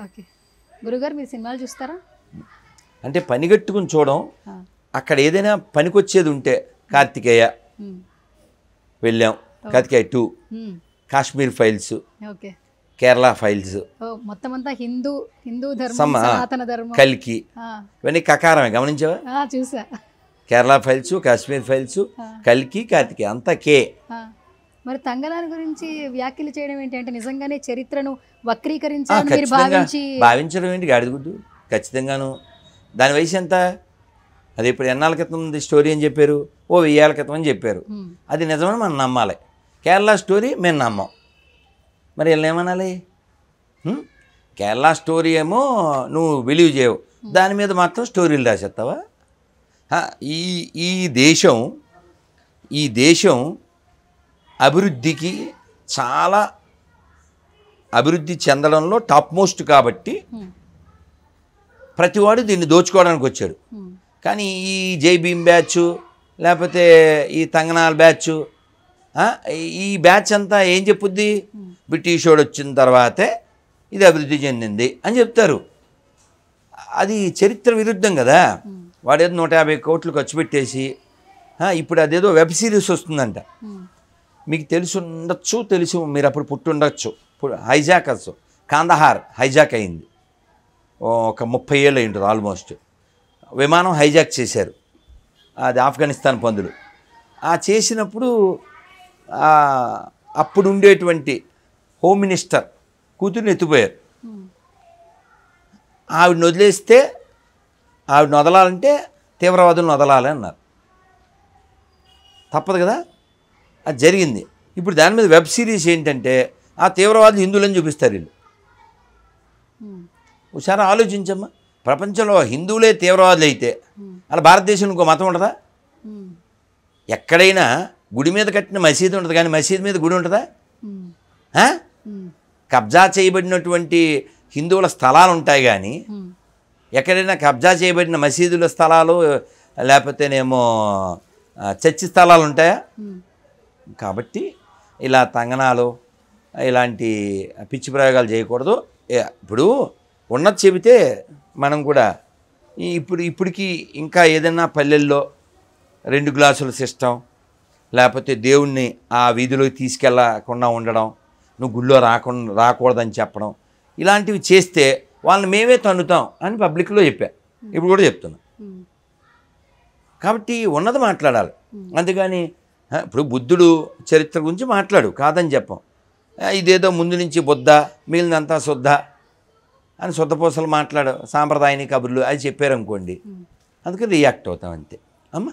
Okay. గురుగారు మీరు సినిమాలు చూస్తారా? అంటే పనిగట్టుకుని చూడడం, అక్కడ ఏదైనా పనికొచ్చేది ఉంటే కార్తికేయ వెళ్ళాం, Karthikeya 2, Kashmir files, okay, Kerala files, మొత్తం అంతా హిందూ ధర్మం, సనాతన ధర్మం, కల్కి, ఇవన్నీ కకారమే. గమనించావా? చూసా. కేరళ ఫైల్స్, కాశ్మీర్ ఫైల్స్, కల్కి, కార్తికేయ అంతా కే. మరి తంగనాని గురించి వ్యాఖ్యలు చేయడం ఏంటి? అంటే నిజంగానే చరిత్రను వక్రీకరించాలని మీరు భావించి? భావించడం ఏంటి గాడిదగుడ్డు, ఖచ్చితంగాను. దాని వయసు ఎంత? అది ఇప్పుడు ఎన్నాళ్ళ క్రితం ఉంది స్టోరీ అని చెప్పారు, 1000 ఏళ్ల క్రితం అని చెప్పారు. అది నిజమని మనం నమ్మాలి. కేరళ స్టోరీ మేము నమ్మం, మరి వీళ్ళని ఏమనాలి? కేరళ స్టోరీ ఏమో నువ్వు బిలీవ్ చేయవు, దాని మీద మాత్రం స్టోరీలు రాసేస్తావా? ఈ దేశం అభివృద్ధికి చాలా అభివృద్ధి చెందడంలో టాప్ మోస్ట్ కాబట్టి ప్రతివాడు దీన్ని దోచుకోవడానికి వచ్చాడు. కానీ ఈ జై భీమ్ బ్యాచ్, లేకపోతే ఈ తంగనాల్ బ్యాచ్, ఈ బ్యాచ్ అంతా ఏం చెప్పుద్ది? బ్రిటిష్ వాడు వచ్చిన తర్వాతే ఇది అభివృద్ధి చెందింది అని చెప్తారు. అది చరిత్ర విరుద్ధం కదా. వాడేదో 150 కోట్లు ఖర్చు పెట్టేసి ఇప్పుడు అదేదో వెబ్ సిరీస్ వస్తుందంట, మీకు తెలుసు, మీరు అప్పుడు పుట్టుండొచ్చు. హైజాకర్స్, కాందహార్ హైజాక్ అయింది, ఒక 30 ఏళ్ళు అయింటుంది ఆల్మోస్ట్. విమానం హైజాక్ చేశారు, అది ఆఫ్ఘనిస్తాన్ పందులు. చేసినప్పుడు అప్పుడు ఉండేటువంటి హోమ్ మినిస్టర్ కూతుర్ని ఎత్తిపోయారు. ఆవిడని వదిలేస్తే, ఆవిడని వదలాలంటే తీవ్రవాదులను వదలాలి అన్నారు. తప్పదు కదా, అది జరిగింది. ఇప్పుడు దాని మీద వెబ్ సిరీస్ ఏంటంటే ఆ తీవ్రవాదులు హిందువులని చూపిస్తారు వీళ్ళు. ఒకసారి ఆలోచించమ్మా, ప్రపంచంలో హిందువులే తీవ్రవాదులు అయితే అలా భారతదేశంలో ఇంకో మతం ఉంటుందా? ఎక్కడైనా గుడి మీద కట్టిన మసీదు ఉంటుంది, కానీ మసీదు మీద గుడి ఉంటుందా? కబ్జా చేయబడినటువంటి హిందువుల స్థలాలు ఉంటాయి, కానీ ఎక్కడైనా కబ్జా చేయబడిన మసీదుల స్థలాలు లేకపోతేనేమో చర్చి స్థలాలు ఉంటాయా? కాబట్టి ఇలా తంగనాలు ఇలాంటి పిచ్చి ప్రయోగాలు చేయకూడదు. ఇప్పుడు ఉన్నది చెబితే మనం కూడా ఇప్పటికి ఇంకా ఏదైనా పల్లెల్లో 2 గ్లాసుల సిస్టమ్, లేకపోతే దేవుణ్ణి ఆ వీధిలోకి తీసుకెళ్ళకుండా ఉండడం, నువ్వు గుళ్ళో రాకూడదని చెప్పడం, ఇలాంటివి చేస్తే వాళ్ళని మేమే తన్నుతాం అని పబ్లిక్లో చెప్పా, ఇప్పుడు కూడా చెప్తున్నా. కాబట్టి ఉన్నది మాట్లాడాలి, అంతేగాని ఇప్పుడు బుద్ధుడు చరిత్ర గురించి మాట్లాడు, కాదని చెప్పం. ఇదేదో ముందు నుంచి బుద్ధ మిగిలినంతా శుద్ధ అని శుద్ధపూసలు మాట్లాడు, సాంప్రదాయాన్ని కబుర్లు అది చెప్పారనుకోండి, అందుకని రియాక్ట్ అవుతాం అంతే అమ్మ.